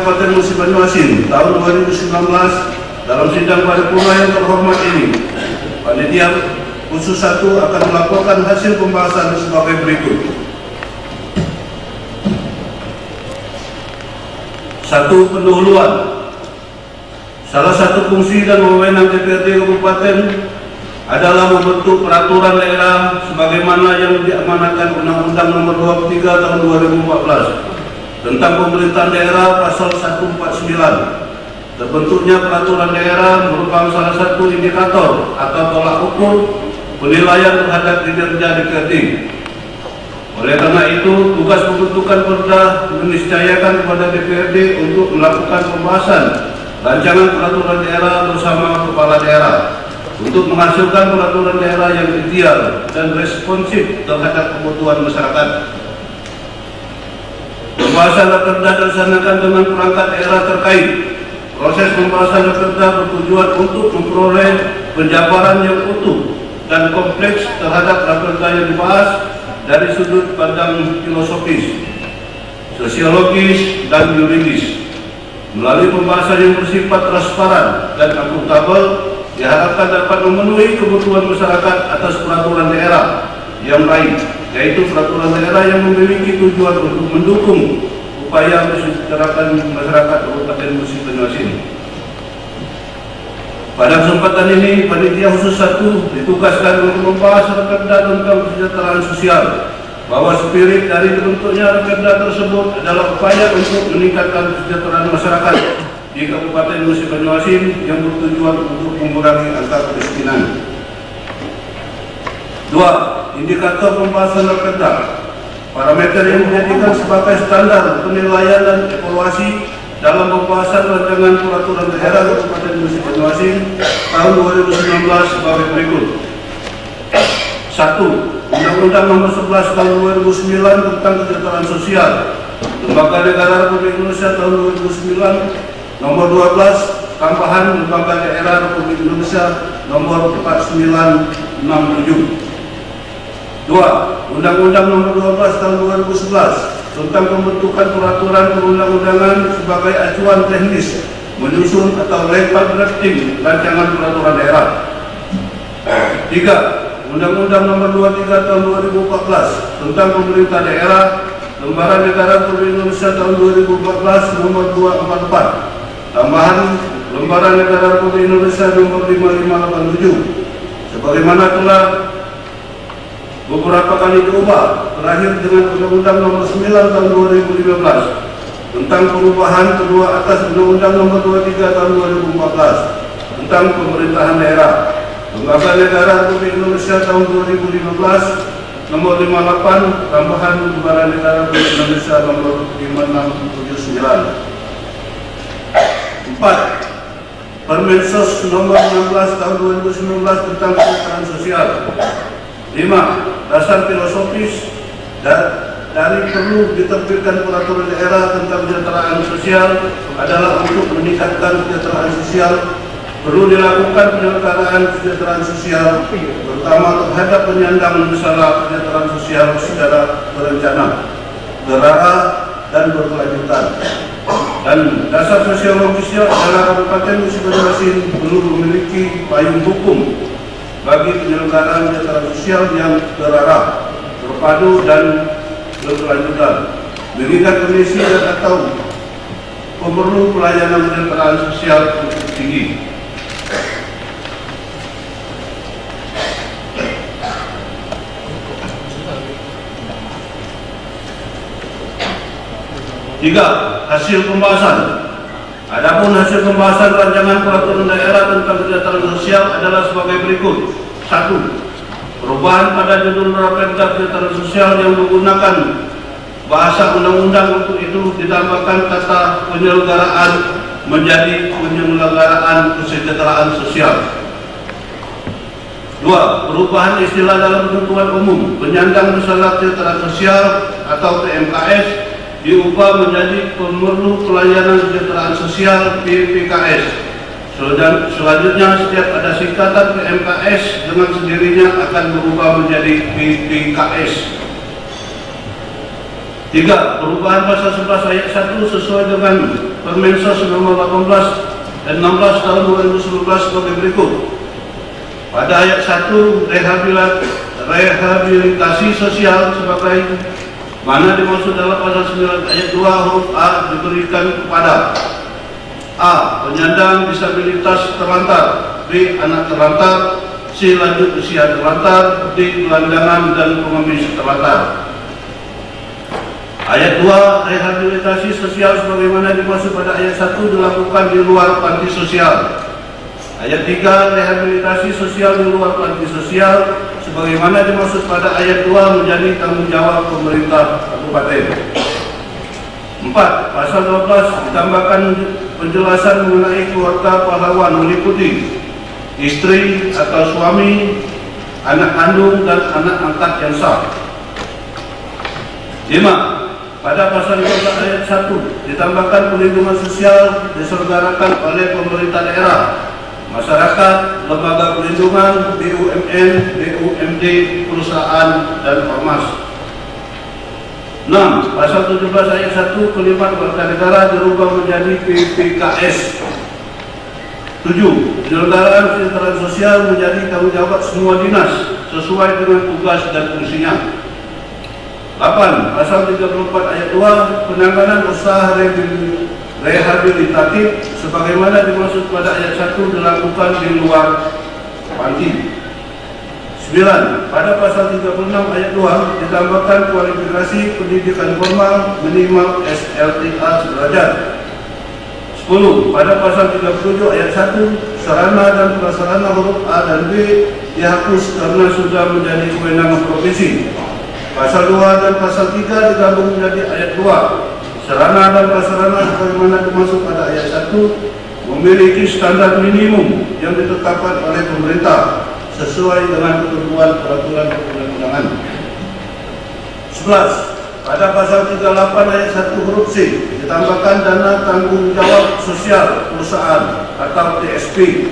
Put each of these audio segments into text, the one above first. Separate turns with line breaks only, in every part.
Kabupaten Musi Banyuasin tahun 2019 dalam sidang paripurna yang terhormat ini, panitia khusus 1 akan melaporkan hasil pembahasan sebagai berikut. 1. Pendahuluan. Salah satu fungsi dan wewenang DPRD Kabupaten adalah membentuk peraturan daerah sebagaimana yang diamanatkan Undang-Undang Nomor 23 Tahun 2014 tentang pemerintahan daerah pasal 149. Terbentuknya peraturan daerah merupakan salah satu indikator atau tolak ukur penilaian terhadap kinerja DPRD. Oleh karena itu, tugas pembentukan perda meniscayakan kepada DPRD untuk melakukan pembahasan rancangan peraturan daerah bersama kepala daerah untuk menghasilkan peraturan daerah yang ideal dan responsif terhadap kebutuhan masyarakat. Pembahasan raperda dilaksanakan dengan perangkat daerah terkait. Proses pembahasan raperda bertujuan untuk memperoleh penjabaran yang utuh dan kompleks terhadap raperda yang dibahas dari sudut pandang filosofis, sosiologis, dan yuridis. Melalui pembahasan yang bersifat transparan dan akuntabel, diharapkan dapat memenuhi kebutuhan masyarakat atas peraturan daerah yang baik, yaitu peraturan daerah yang memiliki tujuan untuk mendukung upaya mesejahterakan masyarakat Kabupaten Musi Banyuasin. Pada kesempatan ini, panitia khusus 1 ditugaskan untuk membahas raperda tentang kesejahteraan sosial, bahwa spirit dari terbentuknya raperda tersebut adalah upaya untuk meningkatkan kesejahteraan masyarakat di Kabupaten Musi Banyuasin yang bertujuan untuk mengurangi angka kemiskinan. 2. Indikator pembahasan raperda. Parameter yang dijadikan sebagai standar penilaian dan evaluasi dalam pembahasan rancangan peraturan daerah Kabupaten Musi Banyuasin tahun 2019 sebagai berikut. 1. Undang-Undang Nomor 11 Tahun 2009 tentang Kesejahteraan Sosial, Lembaga Negara Republik Indonesia tahun 2009, Nomor 12, tambahan Lembaga Daerah Republik Indonesia Nomor 4967. 2. Undang-Undang Nomor 12 Tahun 2011 tentang pembentukan peraturan perundang-undangan sebagai acuan teknis menyusun atau legal drafting rancangan peraturan daerah. 3. Undang-Undang Nomor 23 Tahun 2014 tentang pemerintah daerah, Lembaga Negara Republik Indonesia tahun 2014 Nomor 244, tambahan Lembaga Negara Republik Indonesia Nomor 5587, sebagaimana telah beberapa kali diubah, terakhir dengan Undang-Undang Nomor 9 Tahun 2015 tentang perubahan kedua atas Undang-Undang Nomor 23 Tahun 2014 tentang pemerintahan daerah, Lembaga Negara Republik Indonesia tahun 2015 Nomor 58, tambahan Lembaga Negara Republik Indonesia Nomor 5679. 4. Permensos Nomor 16 Tahun 2019 tentang kesejahteraan sosial. 5. Dasar filosofis dari perlu diterbitkan peraturan daerah tentang kesejahteraan sosial adalah untuk meningkatkan kesejahteraan sosial. Perlu dilakukan penyelenggaraan kesejahteraan sosial, terutama terhadap penyandang masalah kesejahteraan sosial secara berencana, terarah, dan berkelanjutan. Dan dasar sosiologisnya adalah Kabupaten Musi Banyuasin perlu memiliki payung hukum bagi penyelenggaraan kesejahteraan sosial yang terarah, terpadu, dan berkelanjutan, mengingat kondisi dan atau pemerlu pelayanan kesejahteraan sosial tinggi. 3. Hasil pembahasan. Adapun hasil pembahasan rancangan peraturan daerah tentang kesejahteraan sosial adalah sebagai berikut. 1. Perubahan pada judul raperda kesejahteraan sosial yang menggunakan bahasa undang-undang, untuk itu ditambahkan kata penyelenggaraan menjadi penyelenggaraan kesejahteraan sosial. 2. Perubahan istilah dalam ketentuan umum penyandang masalah kesejahteraan sosial atau PMKS diubah menjadi pemerlu pelayanan kesejahteraan sosial PPKS. Selanjutnya, setiap ada singkatan PMKS dengan sendirinya akan berubah menjadi PPKS. 3. Perubahan pasal 11 ayat 1 sesuai dengan Permensos nomor 18 dan 16 tahun 2019 sebagai berikut. Pada ayat 1, rehabilitasi sosial sebagai mana dimaksud dalam pasal 9 ayat 2 huruf A diberikan kepada A. Penyandang disabilitas terlantar, B. Anak terlantar, C. Lanjut usia terlantar, D. Gelandangan dan pengemis terlantar. Ayat 2, rehabilitasi sosial sebagaimana dimaksud pada ayat 1 dilakukan di luar panti sosial. Ayat 3, rehabilitasi sosial di luar panti sosial sebagaimana dimaksud pada ayat 2 menjadi tanggung jawab pemerintah kabupaten. 4. Pasal 12 ditambahkan penjelasan mengenai keluarga pahlawan meliputi istri atau suami, anak kandung dan anak angkat yang sah. 5. Pada pasal 15 ayat 1 ditambahkan perlindungan sosial diselenggarakan oleh pemerintah daerah, masyarakat, lembaga perlindungan, BUMN, BUMD, perusahaan, dan ormas. 6. Pasal 17 ayat 1 kalimat warga negara dirubah menjadi PPKS. 7. Penyelenggaraan kesejahteraan sosial menjadi tanggung jawab semua dinas sesuai dengan tugas dan fungsinya. 8. Pasal 34 ayat 2 penanganan usaha rehabilitatif sebagaimana dimaksud pada ayat 1 dilakukan di luar panti. 9. Pada pasal 36 ayat 2 ditambahkan kualifikasi pendidikan formal minimal SLTA sederajat. 10. Pada pasal 37 ayat 1 sarana dan prasarana huruf A dan B dihapus karena sudah menjadi kewenangan provinsi. Pasal 2 dan pasal 3 digabung menjadi ayat 2. Sarana dan prasarana sebagaimana dimaksud pada ayat 1 memiliki standar minimum yang ditetapkan oleh pemerintah sesuai dengan ketentuan peraturan perundang-undangan. 11. Pada pasal 38 ayat 1 huruf C ditambahkan dana tanggung jawab sosial perusahaan atau TSP.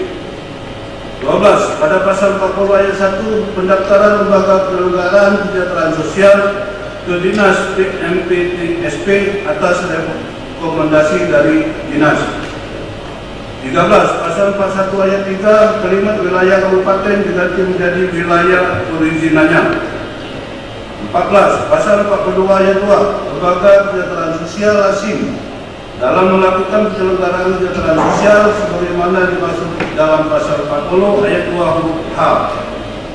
12. Pada pasal 40 ayat 1 pendaftaran lembaga penyelenggaraan kesejahteraan sosial ke dinas PMPTSP atas rekomendasi dari dinas. 13. Pasal 41 ayat 3 kalimat wilayah kabupaten diganti menjadi wilayah perizinannya. 14. Pasal 42 ayat 2 lembaga kesejahteraan sosial lazim dalam melakukan penyelenggaraan kesejahteraan sosial sebagaimana dimaksud dalam pasal 40 ayat 2 huruf H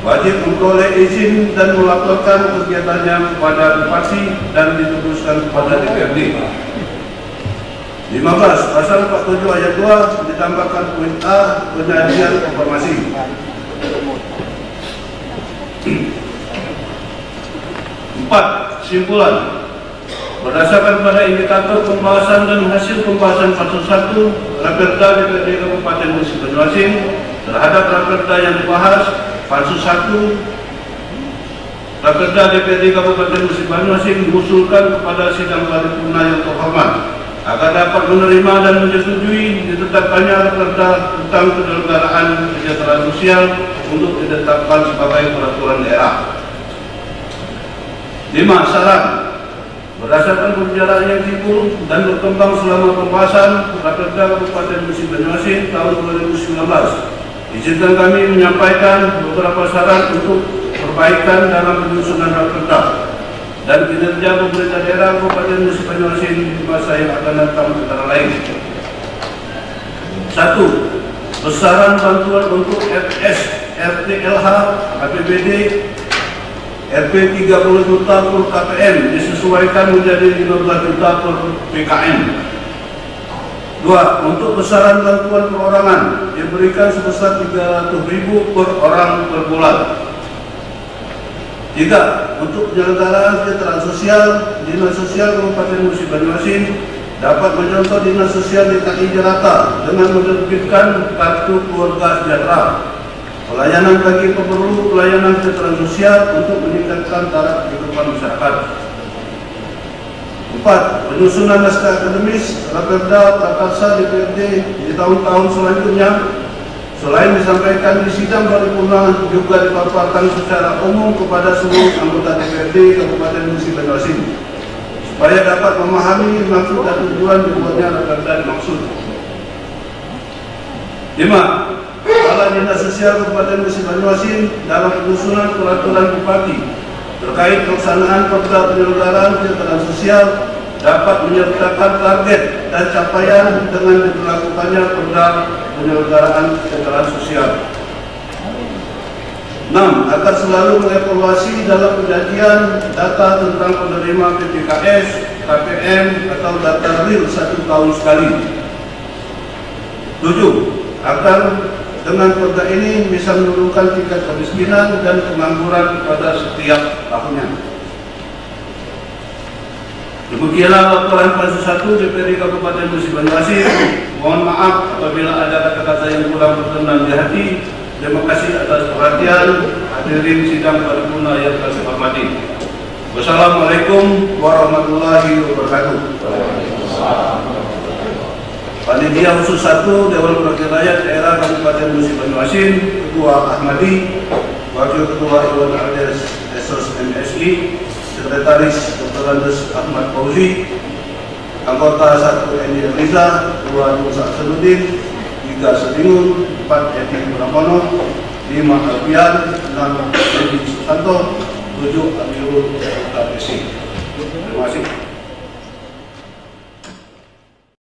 wajib memperoleh izin dan melaporkan kegiatannya kepada bupati dan diteruskan kepada DPRD. 15. Pasal 47 ayat 2 ditambahkan poin A penyajian informasi. 4. Simpulan. Berdasarkan pada indikator pembahasan dan hasil pembahasan pasal 1 Raperda DPRD Kabupaten Musi Banyuasin terhadap Raperda yang dibahas, pasal 1 Raperda DPRD Kabupaten Musi Banyuasin mengusulkan kepada sidang paripurna yang terhormat agar dapat menerima dan menyetujui ditetapkannya Raperda tentang penyelenggaraan kesejahteraan sosial untuk ditetapkan sebagai peraturan daerah. 5. Saran. Berdasarkan pembicaraan yang timbul dan berkembang selama pembahasan Raperda Kabupaten Musi Banyuasin tahun 2019, izinkan kami menyampaikan beberapa saran untuk perbaikan dalam penyusunan Raperda dan kinerja pemerintah daerah Kabupaten Musi Banyuasin di masa yang akan datang antara lain. 1. Besaran bantuan untuk RS, RTLH, APBD RP 30 juta per KPM disesuaikan menjadi 15 juta per PKM. 2. Untuk besaran bantuan perorangan diberikan sebesar 300.000 per orang per bulan. 3. Untuk penyelenggaraan kesejahteraan sosial, Dinas Sosial Kabupaten Musi Banyuasin dapat mencontoh Dinas Sosial DKI Jakarta dengan menerbitkan kartu keluarga sejahtera, pelayanan bagi pemerlu pelayanan kesejahteraan sosial untuk meningkatkan taraf kehidupan masyarakat. 4. Penyusunan naskah akademis Raperda Prakarsa DPRD di tahun-tahun selanjutnya selain disampaikan di sidang paripurna juga dipaparkan secara umum kepada seluruh anggota DPRD Kabupaten Musi Banyuasin. supaya dapat memahami maksud dan tujuan dibuatnya Raperda maksud. 5. Kepala Dinas Sosial Kabupaten Musi Banyuasin dalam penyusunan peraturan Bupati terkait pelaksanaan Perda penyelenggaraan kesejahteraan sosial dapat menyertakan target dan capaian dengan diberlakukannya Perda penyelenggaraan kesejahteraan sosial. 6. Akan selalu mengevaluasi dalam penyajian data tentang penerima PPKS, KPM atau data real 1 tahun sekali. 7. Agar dengan perda ini bisa menurunkan tingkat kemiskinan dan pengangguran pada setiap tahunnya. Demikianlah laporan Pansus 1 DPRD Kabupaten Musi Banyuasin. Mohon maaf apabila ada kata-kata yang kurang berkenan di hati. Terima kasih atas perhatian. Hadirin sidang paripurna yang kami hormati. Wassalamualaikum warahmatullahi wabarakatuh. Panitia khusus 1 Dewan Perwakilan Rakyat Daerah Kabupaten Musi Banyuasin, Ketua Ahmadi, Wakil Ketua Iwan Ardes Esos MSI, Sekretaris Dr. Andes Ahmad Fauzi, Anggota 1 Eni Riza, 2 Musa Assaduddin, 3 Sedingun, 4 Edi Pramono, 5 Alfian, 6 Edi Susanto, 7 Amirul KPC. Terima kasih.